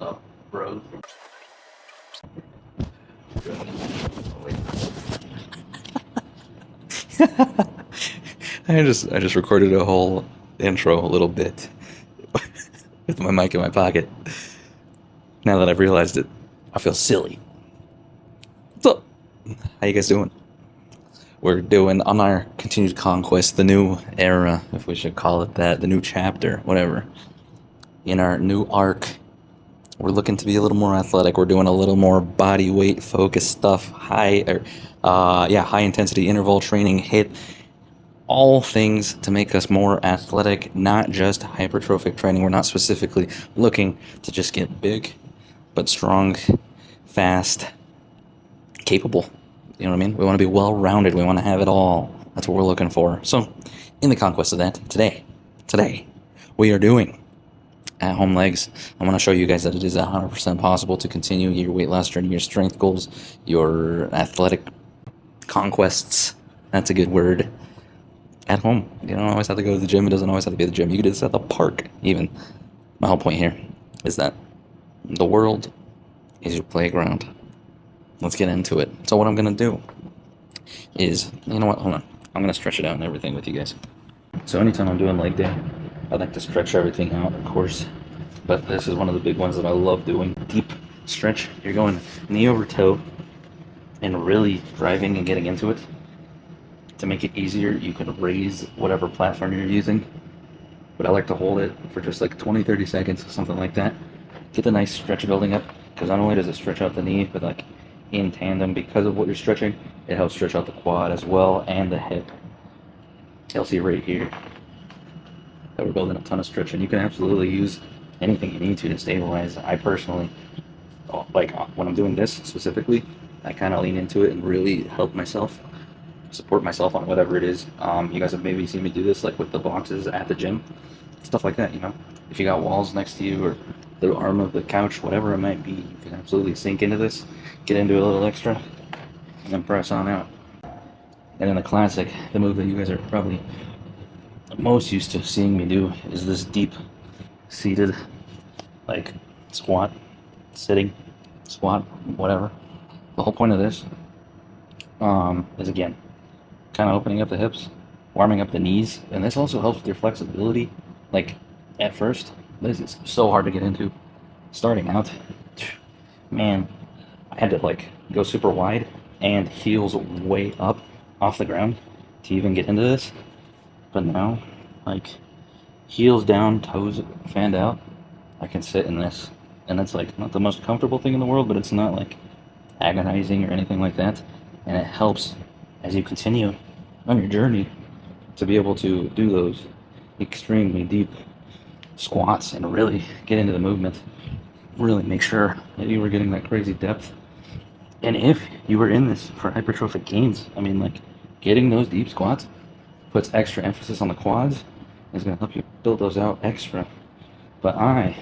up, bros? I just recorded a whole intro a little bit with my mic in my pocket. Now that I've realized it, I feel silly. What's up? How you guys doing? We're doing on our continued conquest, the new era, if we should call it that, the new chapter, whatever. In our new arc, we're looking to be a little more athletic. We're doing a little more body weight focused stuff, high intensity interval training, hit all things to make us more athletic, not just hypertrophic training. We're not specifically looking to just get big, but strong, fast, capable. You know what I mean? We want to be well-rounded. We want to have it all. That's what we're looking for. So, in the conquest of that, today, we are doing at-home legs. I'm going to show you guys that it is 100% possible to continue your weight loss journey, your strength goals, your athletic conquests. That's a good word. At home. You don't always have to go to the gym. It doesn't always have to be at the gym. You can do this at the park, even. My whole point here is that the world is your playground. Let's get into it. So what I'm going to do is, you know what? Hold on. I'm going to stretch it out and everything with you guys. So anytime I'm doing leg day, I like to stretch everything out, of course. But this is one of the big ones that I love doing. Deep stretch. You're going knee over toe and really driving and getting into it. To make it easier, you can raise whatever platform you're using, but I like to hold it for just like 20-30 seconds, something like that. Get the nice stretch building up, because not only does it stretch out the knee, but like in tandem, because of what you're stretching, it helps stretch out the quad as well and the hip. You'll see right here that we're building a ton of stretch, and you can absolutely use anything you need to stabilize. I personally, like when I'm doing this specifically, I kind of lean into it and really help myself support myself on whatever it is. You guys have maybe seen me do this, like with the boxes at the gym, stuff like that. You know, if you got walls next to you or the arm of the couch, whatever it might be, you can absolutely sink into this, get into a little extra, and then press on out. And then the classic, the move that you guys are probably most used to seeing me do, is this deep seated, like squat, sitting, squat, whatever. The whole point of this is, again, kind of opening up the hips, warming up the knees, and this also helps with your flexibility. Like, at first, this is so hard to get into. Starting out, man, I had to like go super wide and heels way up off the ground to even get into this. But now, like, heels down, toes fanned out, I can sit in this. And it's like not the most comfortable thing in the world, but it's not like agonizing or anything like that. And it helps as you continue on your journey to be able to do those extremely deep squats and really get into the movement, really make sure that you were getting that crazy depth. And if you were in this for hypertrophic gains, I mean, like, getting those deep squats puts extra emphasis on the quads, is going to help you build those out extra. But I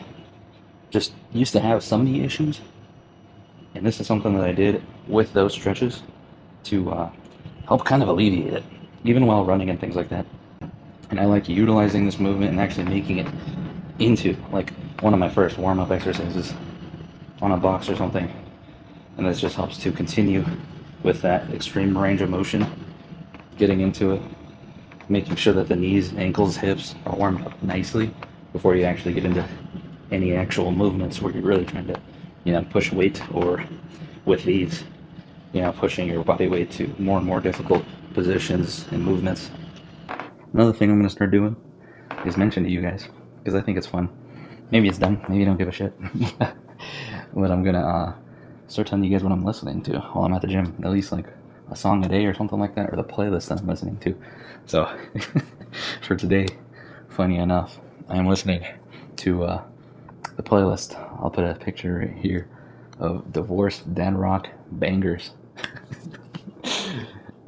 just used to have some knee issues, and this is something that I did with those stretches to help kind of alleviate it, even while running and things like that. And I like utilizing this movement and actually making it into like one of my first warm-up exercises on a box or something. And this just helps to continue with that extreme range of motion, getting into it, making sure that the knees, ankles, hips are warmed up nicely before you actually get into any actual movements where you're really trying to, push weight, or with these, pushing your body weight to more and more difficult positions and movements. Another thing I'm going to start doing is mention to you guys, because I think it's fun. Maybe it's dumb, maybe you don't give a shit. But I'm going to start telling you guys what I'm listening to while I'm at the gym. At least like a song a day or something like that, or the playlist that I'm listening to. So for today, funny enough, I am listening to the playlist. I'll put a picture right here of Divorced Dad Rock Bangers.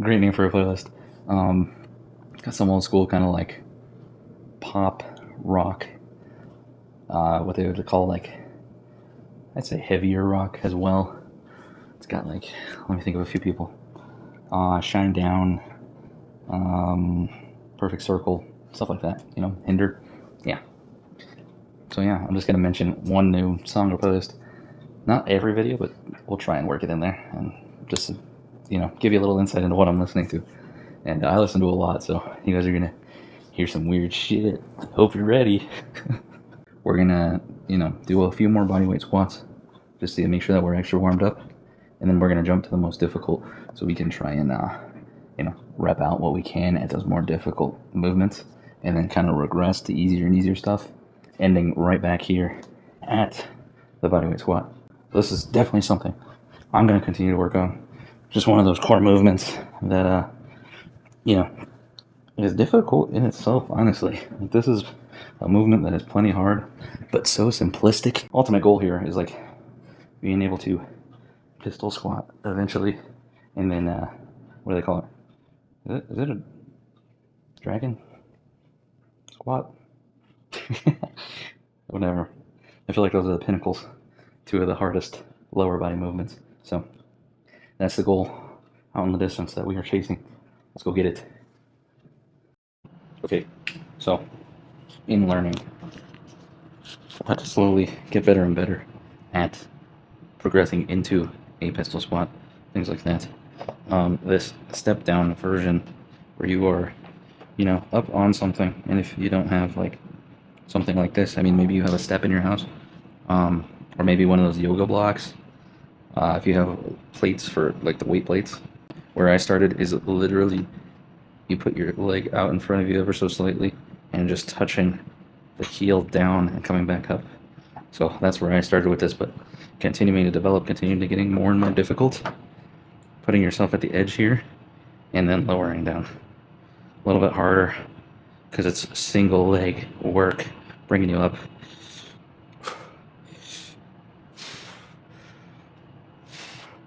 Great name for a playlist. Got some old school kind of like pop rock, what they would call like, I'd say heavier rock as well. It's got like, let me think of a few people. Shine Down, Perfect Circle, stuff like that, Hinder. Yeah. So yeah, I'm just gonna mention one new song or post. Not every video, but we'll try and work it in there, and just give you a little insight into what I'm listening to. And I listen to a lot, so you guys are gonna hear some weird shit. Hope you're ready. We're gonna do a few more bodyweight squats just to make sure that we're extra warmed up, and then we're gonna jump to the most difficult so we can try and rep out what we can at those more difficult movements, and then kind of regress to easier and easier stuff, ending right back here at the bodyweight squat. This is definitely something I'm going to continue to work on. Just one of those core movements that is difficult in itself, honestly. This is a movement that is plenty hard, but so simplistic. Ultimate goal here is like being able to pistol squat eventually, and then what do they call it? Is it a dragon squat? Whatever. I feel like those are the pinnacles, two of the hardest lower body movements. So that's the goal out in the distance that we are chasing. Let's go get it. Okay, so in learning, I have to slowly get better and better at progressing into a pistol squat, things like that. This step down version where you are, up on something, and if you don't have like something like this, I mean, maybe you have a step in your house, or maybe one of those yoga blocks. If you have plates for like the weight plates, where I started is literally you put your leg out in front of you ever so slightly and just touching the heel down and coming back up. So that's where I started with this, but continuing to develop, continuing to getting more and more difficult, putting yourself at the edge here and then lowering down a little bit harder because it's single leg work bringing you up.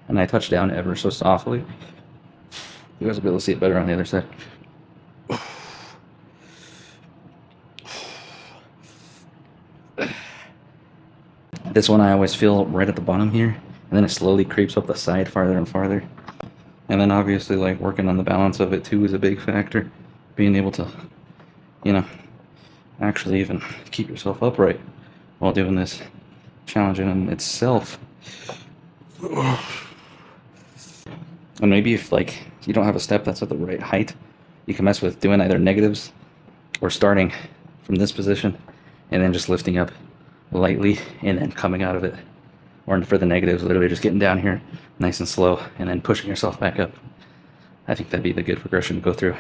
And I touch down ever so softly. You guys will be able to see it better on the other side. This one I always feel right at the bottom here, and then it slowly creeps up the side farther and farther. And then obviously like working on the balance of it too is a big factor. Being able to, actually even keep yourself upright while doing this, challenging in itself. And maybe if like you don't have a step that's at the right height, you can mess with doing either negatives or starting from this position and then just lifting up lightly and then coming out of it. Or for the negatives, literally just getting down here nice and slow and then pushing yourself back up. I think that'd be the good progression to go through.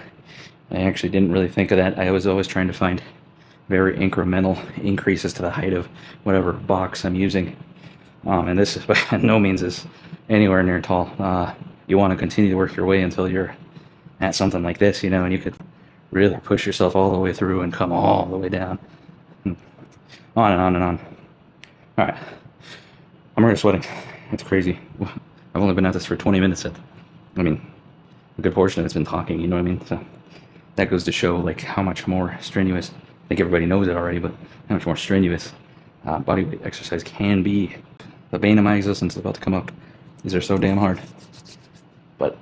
I actually didn't really think of that. I was always trying to find very incremental increases to the height of whatever box I'm using. And this by no means is anywhere near tall. You want to continue to work your way until you're at something like this, and you could really push yourself all the way through and come all the way down. On and on and on. All right. I'm already sweating. It's crazy. I've only been at this for 20 minutes. I mean, a good portion of it's been talking, you know what I mean? So that goes to show like how much more strenuous, I think everybody knows it already, but how much more strenuous bodyweight exercise can be. The bane of my existence is about to come up. These are so damn hard. But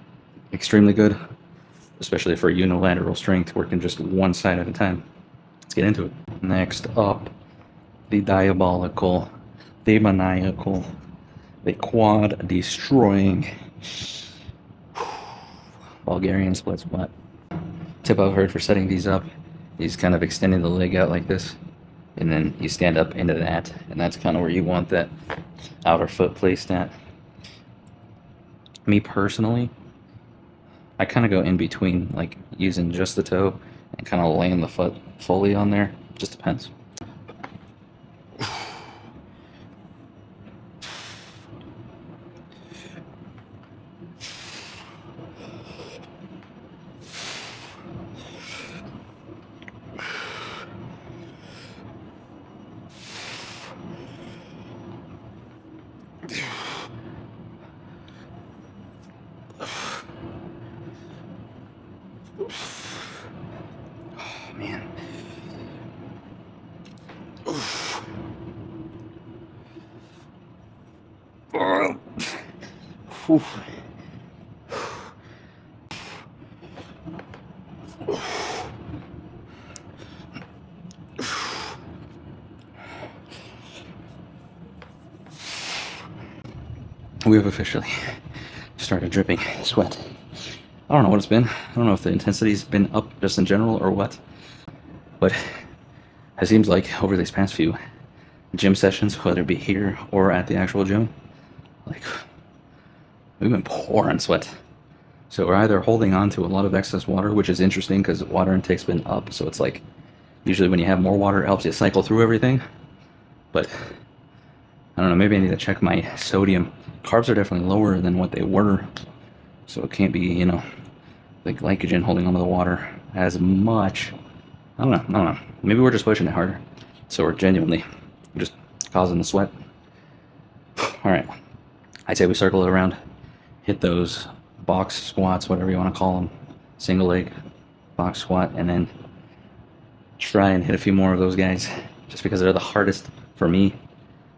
extremely good, especially for unilateral strength, working just one side at a time. Let's get into it. Next up, the diabolical, the maniacal, the quad destroying Bulgarian split squat. Tip I've heard for setting these up is kind of extending the leg out like this, and then you stand up into that, and that's kind of where you want that outer foot placed at. Me personally, I kind of go in between, like using just the toe and kind of laying the foot fully on there. Just depends. Man. we have officially started dripping sweat. I don't know what it's been. I don't know if the intensity's been up just in general or what, but it seems like over these past few gym sessions, whether it be here or at the actual gym, like we've been pouring sweat. So we're either holding on to a lot of excess water, which is interesting because water intake's been up. So it's like usually when you have more water, it helps you cycle through everything. But I don't know, maybe I need to check my sodium. Carbs are definitely lower than what they were. So it can't be, you know, the glycogen holding onto the water as much. I don't know. Maybe we're just pushing it harder. So we're genuinely just causing the sweat. All right. I'd say we circle it around, hit those box squats, whatever you want to call them, single leg box squat, and then try and hit a few more of those guys just because they're the hardest for me.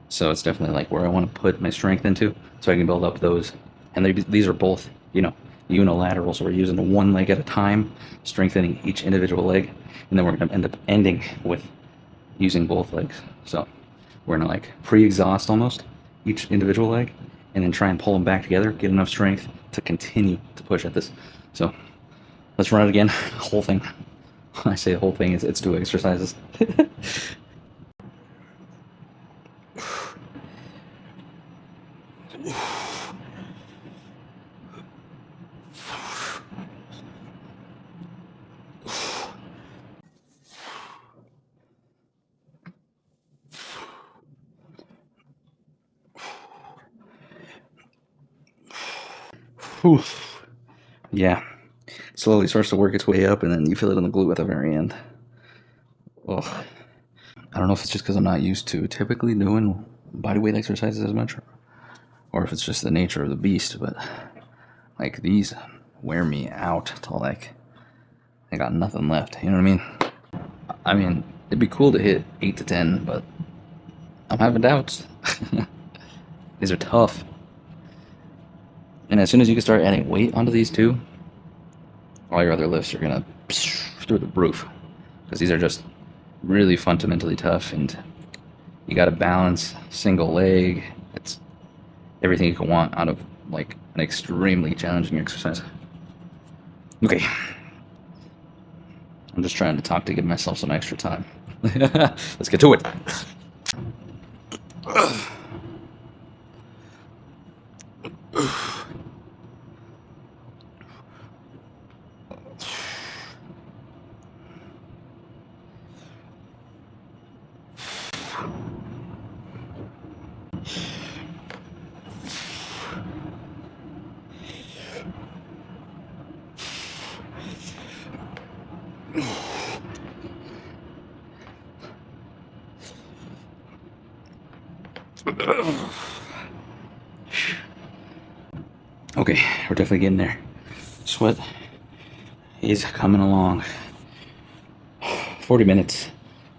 So it's definitely like where I want to put my strength into so I can build up those. And these are both, you know, unilateral. So we're using one leg at a time, strengthening each individual leg. And then we're going to end up ending with using both legs. So we're going to like pre-exhaust almost each individual leg and then try and pull them back together, get enough strength to continue to push at this. So let's run it again, whole thing. When I say the whole thing, it's 2 exercises. Whew. Yeah, slowly starts to work its way up, and then you feel it on the glute at the very end. Ugh. I don't know if it's just because I'm not used to typically doing bodyweight exercises as much, or if it's just the nature of the beast, but like these wear me out till like I got nothing left. You know what I mean? I mean, it'd be cool to hit 8 to 10, but I'm having doubts. These are tough. And as soon as you can start adding weight onto these too, all your other lifts are gonna through the roof. Because these are just really fundamentally tough, and you gotta balance single leg. It's everything you can want out of like an extremely challenging exercise. Okay. I'm just trying to talk to give myself some extra time. Let's get to it. Okay, we're definitely getting there. Sweat is coming along. 40 minutes,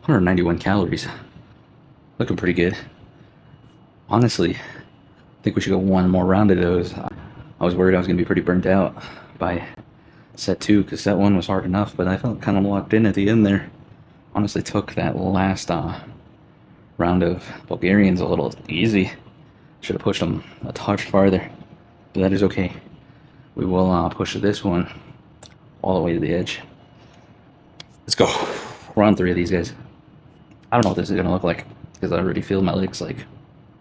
191 calories. Looking pretty good. Honestly, I think we should go one more round of those. I was worried I was going to be pretty burnt out by set 2 because set 1 was hard enough, but I felt kind of locked in at the end there. Honestly, took that last round of Bulgarians a little easy. Should have pushed them a touch farther, but that is okay. We will push this one all the way to the edge. Let's go. Round 3 of these guys. I don't know what this is going to look like because I already feel my legs like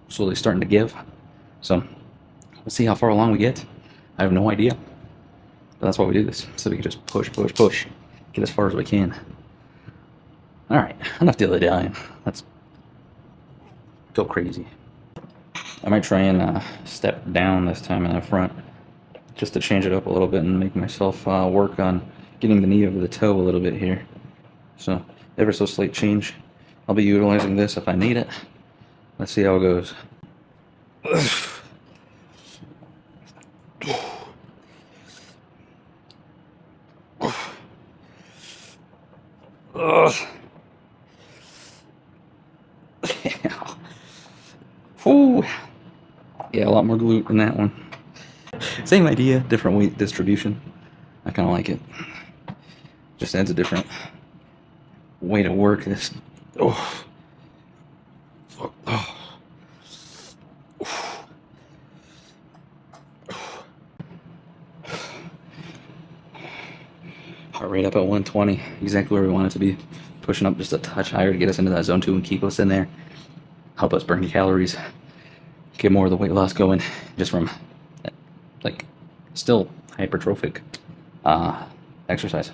slowly starting to give. So let's see how far along we get. I have no idea. But that's why we do this. So we can just push, push, push. Get as far as we can. Alright, enough dilly-dallying. Let's go crazy. I might try and step down this time in the front just to change it up a little bit and make myself work on getting the knee over the toe a little bit here. So, ever so slight change. I'll be utilizing this if I need it. Let's see how it goes. Ooh. Yeah, a lot more glute in that one. Same idea, different weight distribution. I kind of like it. Just adds a different way to work this. Oh. Oh. Heart rate up at 120, exactly where we want it to be. Pushing up just a touch higher to get us into that zone 2 and keep us in there. Help us burn calories. Get more of the weight loss going just from, like, still hypertrophic exercise.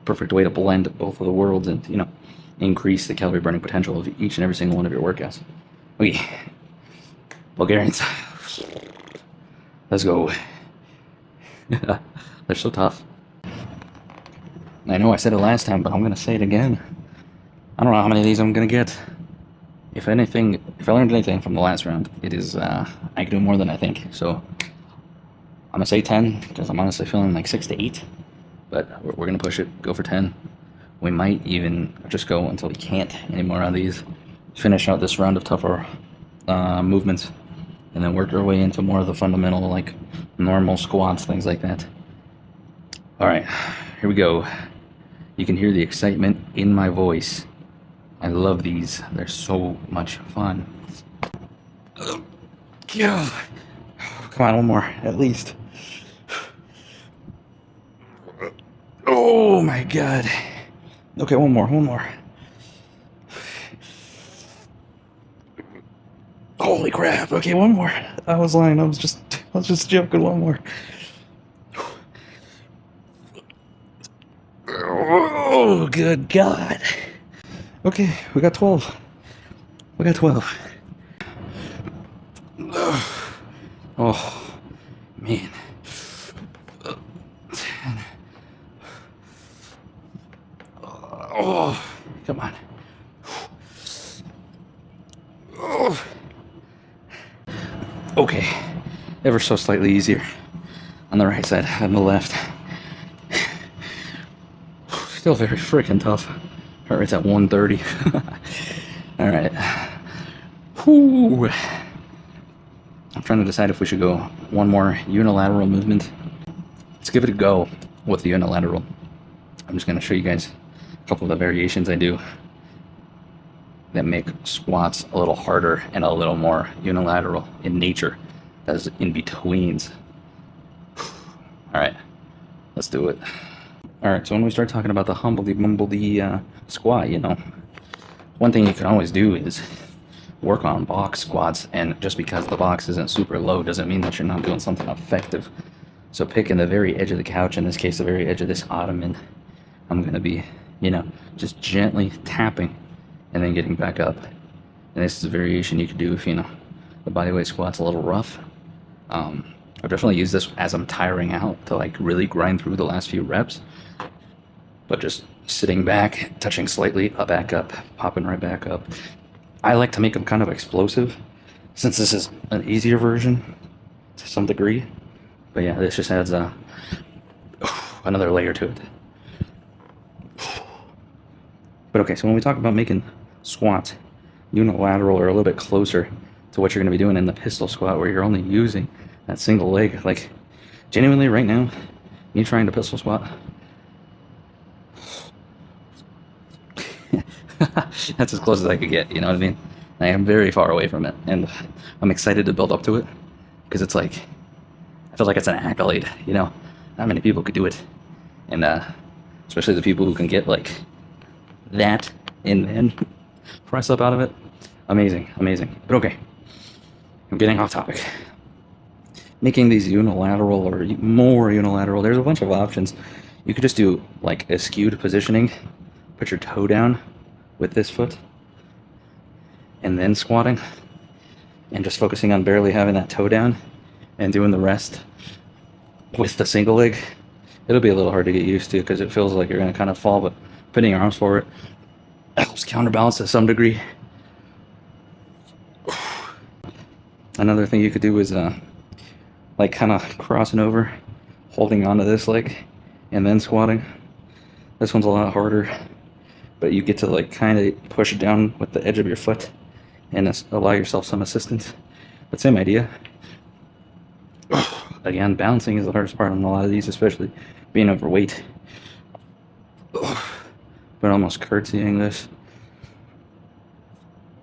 Perfect way to blend both of the worlds and, you know, increase the calorie burning potential of each and every single one of your workouts. Okay, Bulgarians, let's go. They're so tough. I know I said it last time, but I'm gonna say it again. I don't know how many of these I'm gonna get. If anything, if I learned anything from the last round, it is I can do more than I think. So I'm gonna say 10 because I'm honestly feeling like 6 to 8. But we're gonna push it, go for 10. We might even just go until we can't anymore on these. Finish out this round of tougher movements, and then work our way into more of the fundamental, like normal squats, things like that. All right, here we go. You can hear the excitement in my voice. I love these. They're so much fun. Yeah. Come on, one more, at least. Oh my God. Okay, one more. Holy crap. Okay, one more. I was lying. I was just joking. One more. Oh, good God. Okay, we got 12. Oh, man. 10. Oh, come on. Oh. Okay, ever so slightly easier on the right side, on the left. Still very freaking tough. Heart rate's at 130. All right. Whew. I'm trying to decide if we should go one more unilateral movement. Let's give it a go with the unilateral. I'm just going to show you guys a couple of the variations I do that make squats a little harder and a little more unilateral in nature. That's in betweens. All right, let's do it. All right, so when we start talking about the humbledy squat, you know, one thing you can always do is work on box squats, and just because the box isn't super low doesn't mean that you're not doing something effective. So picking the very edge of the couch, in this case the very edge of this ottoman, I'm gonna be, you know, just gently tapping and then getting back up. And this is a variation you could do if, you know, the bodyweight squat's a little rough. I've definitely used this as I'm tiring out to like really grind through the last few reps, but just sitting back, touching slightly, back up, popping right back up. I like to make them kind of explosive, since this is an easier version to some degree. But yeah, this just adds another layer to it. But okay, so when we talk about making squats unilateral or a little bit closer to what you're going to be doing in the pistol squat, where you're only using that single leg, like genuinely right now, me trying to pistol squat, that's as close as I could get, you know what I mean? I am very far away from it, and I'm excited to build up to it, because it's like, I feel like it's an accolade, you know? Not many people could do it, and especially the people who can get like that and then press up out of it. Amazing. But okay, I'm getting off topic. Making these unilateral or more unilateral, there's a bunch of options. You could just do like a skewed positioning, put your toe down with this foot, and then squatting, and just focusing on barely having that toe down and doing the rest with the single leg. It'll be a little hard to get used to because it feels like you're going to kind of fall, but putting your arms forward helps counterbalance to some degree. Another thing you could do is like kind of crossing over, holding onto this leg, and then squatting. This one's a lot harder, but you get to like kind of push it down with the edge of your foot and allow yourself some assistance. But same idea. Again, balancing is the hardest part on a lot of these, especially being overweight. But almost curtsying this.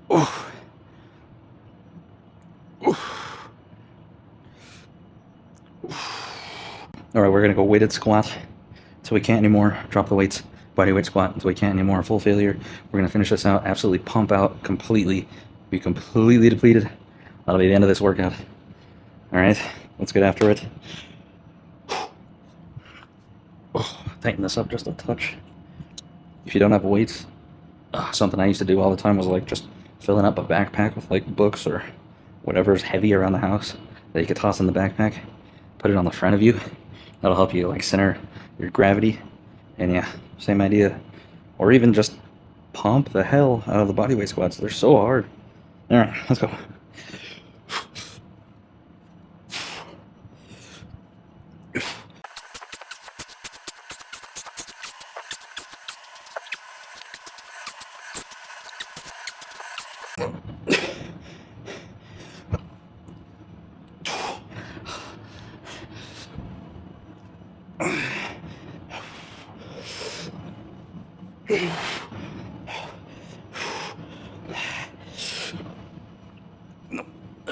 All right, we're gonna go weighted squat. until we can't anymore. Drop the weights, body weight squat until we can't anymore. Full failure. We're gonna finish this out. Absolutely pump out completely. Be completely depleted. That'll be the end of this workout. All right, let's get after it. Tighten this up just a touch. If you don't have weights, something I used to do all the time was like just filling up a backpack with like books or whatever's heavy around the house that you could toss in the backpack. Put it on the front of you. That'll help you like center your gravity. And yeah, same idea. Or even just pump the hell out of the bodyweight squats. They're so hard. All right, let's go.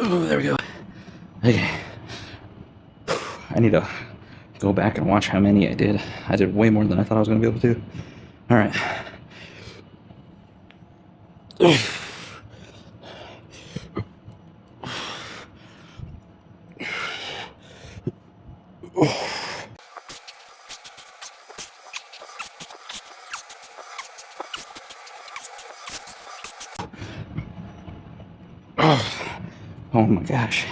Oh, there we go. Okay. I need to go back and watch how many I did. I did way more than I thought I was going to be able to. All right. Oh my gosh.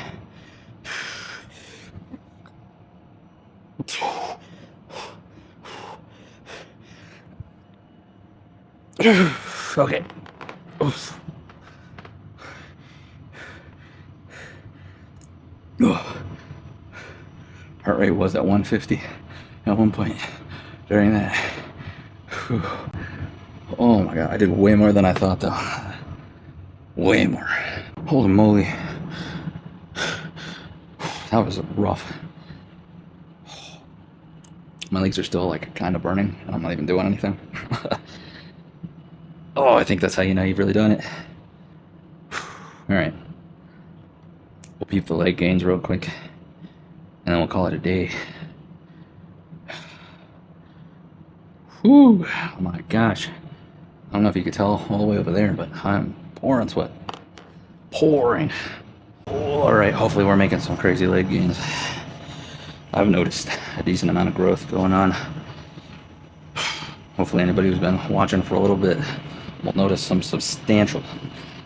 Okay. Oof. Heart rate was at 150 at one point during that. Whew. Oh my god, I did way more than I thought though. Way more. Holy moly. That was rough. My legs are still like kind of burning and I'm not even doing anything. Oh, I think that's how you know you've really done it. All right. We'll peep the leg gains real quick and then we'll call it a day. Whew, oh my gosh. I don't know if you could tell all the way over there, but I'm pouring sweat. Pouring. All right, hopefully we're making some crazy leg gains. I've noticed a decent amount of growth going on. Hopefully anybody who's been watching for a little bit will notice some substantial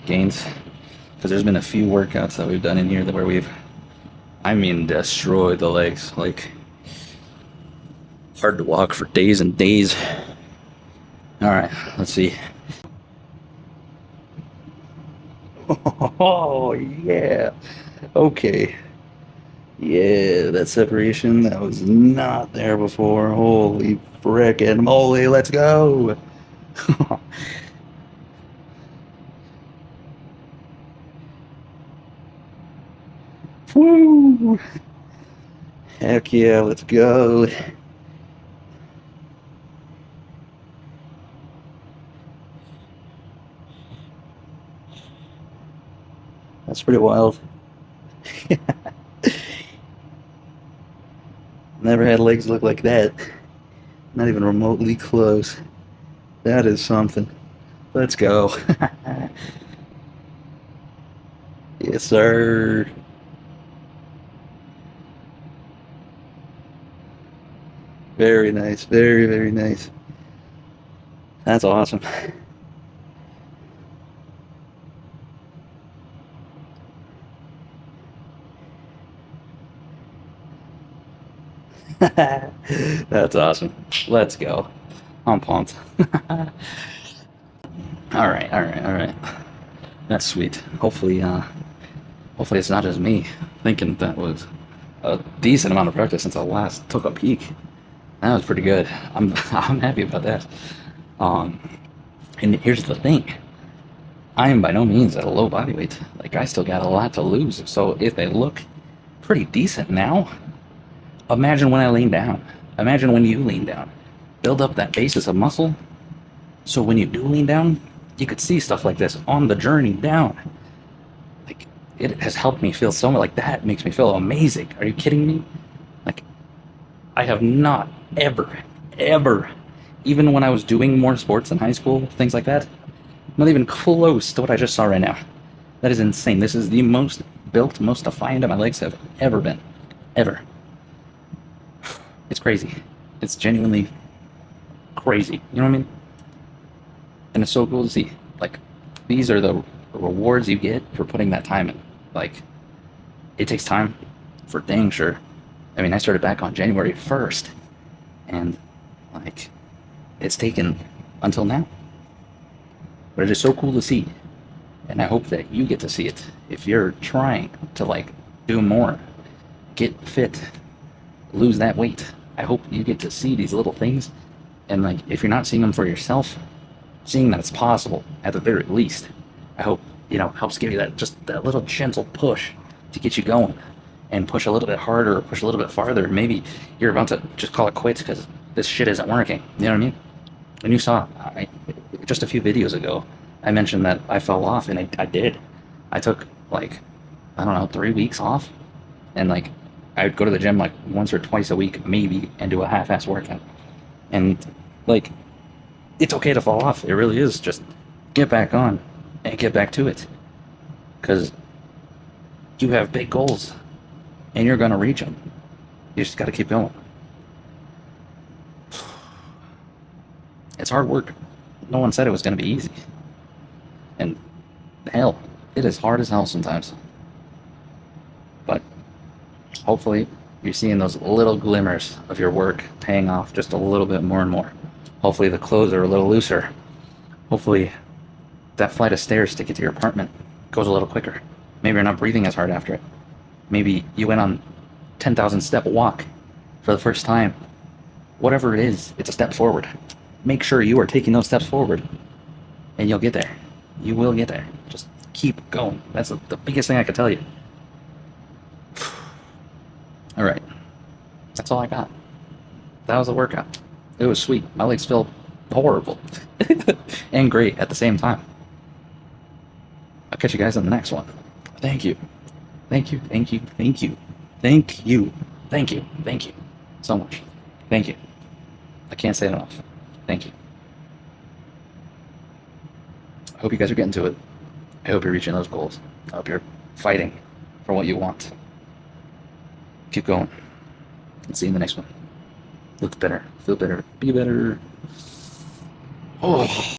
gains. Because there's been a few workouts that we've done in here where we've, I mean, destroyed the legs. Like, hard to walk for days and days. All right, let's see. Oh, yeah. Okay. Yeah, that separation that was not there before. Holy frickin' moly, let's go. Woo! Heck yeah, let's go. That's pretty wild. Never had legs look like that. Not even remotely close. That is something. Let's go. Yes, sir. Very nice. Very, very nice. That's awesome. That's awesome. Let's go. I'm pumped. All right, all right, all right. That's sweet. Hopefully, hopefully it's not just me thinking that was a decent amount of practice since I last took a peek. That was pretty good. I'm happy about that. Um, and here's the thing. I am by no means at a low body weight. Like, I still got a lot to lose. So if they look pretty decent now, imagine when I lean down. Imagine when you lean down. Build up that basis of muscle. So when you do lean down, you could see stuff like this on the journey down. Like, it has helped me feel so much. Like, that makes me feel amazing. Are you kidding me? Like, I have not ever, ever. Even when I was doing more sports in high school, things like that, not even close to what I just saw right now. That is insane. This is the most built, most defined my legs have ever been. Ever. It's crazy. It's genuinely crazy. You know what I mean? And it's so cool to see. Like, these are the rewards you get for putting that time in. Like, it takes time, for dang sure. I mean, I started back on January 1st, and, like, it's taken until now. But it is so cool to see, and I hope that you get to see it. If you're trying to, like, do more, get fit, lose that weight, I hope you get to see these little things, and, like, if you're not seeing them for yourself, seeing that it's possible at the very least, I hope, helps give you that, just that little gentle push to get you going, and push a little bit harder, or push a little bit farther. Maybe you're about to just call it quits because this shit isn't working. You know what I mean? And you saw, just a few videos ago, I mentioned that I fell off, and I did. I took, like, I don't know, 3 weeks off, and, like, I would go to the gym like once or twice a week, maybe, and do a half-ass workout. And, like, it's okay to fall off. It really is. Just get back on and get back to it. Because you have big goals, and you're going to reach them. You just got to keep going. It's hard work. No one said it was going to be easy. And hell, it is hard as hell sometimes. But hopefully you're seeing those little glimmers of your work paying off just a little bit more and more. Hopefully the clothes are a little looser. Hopefully that flight of stairs to get to your apartment goes a little quicker. Maybe you're not breathing as hard after it. Maybe you went on 10,000 step walk for the first time. Whatever it is, it's a step forward. Make sure you are taking those steps forward, and you'll get there. You will get there. Just keep going. That's the biggest thing I can tell you. All right. That's all I got. That was a workout. It was sweet. My legs felt horrible and great at the same time. I'll catch you guys on the next one. Thank you. Thank you. Thank you. Thank you. Thank you. Thank you. Thank you so much. Thank you. I can't say it enough. Thank you. I hope you guys are getting to it. I hope you're reaching those goals. I hope you're fighting for what you want. Keep going. I'll see you in the next one. Look better. Feel better. Be better. Oh.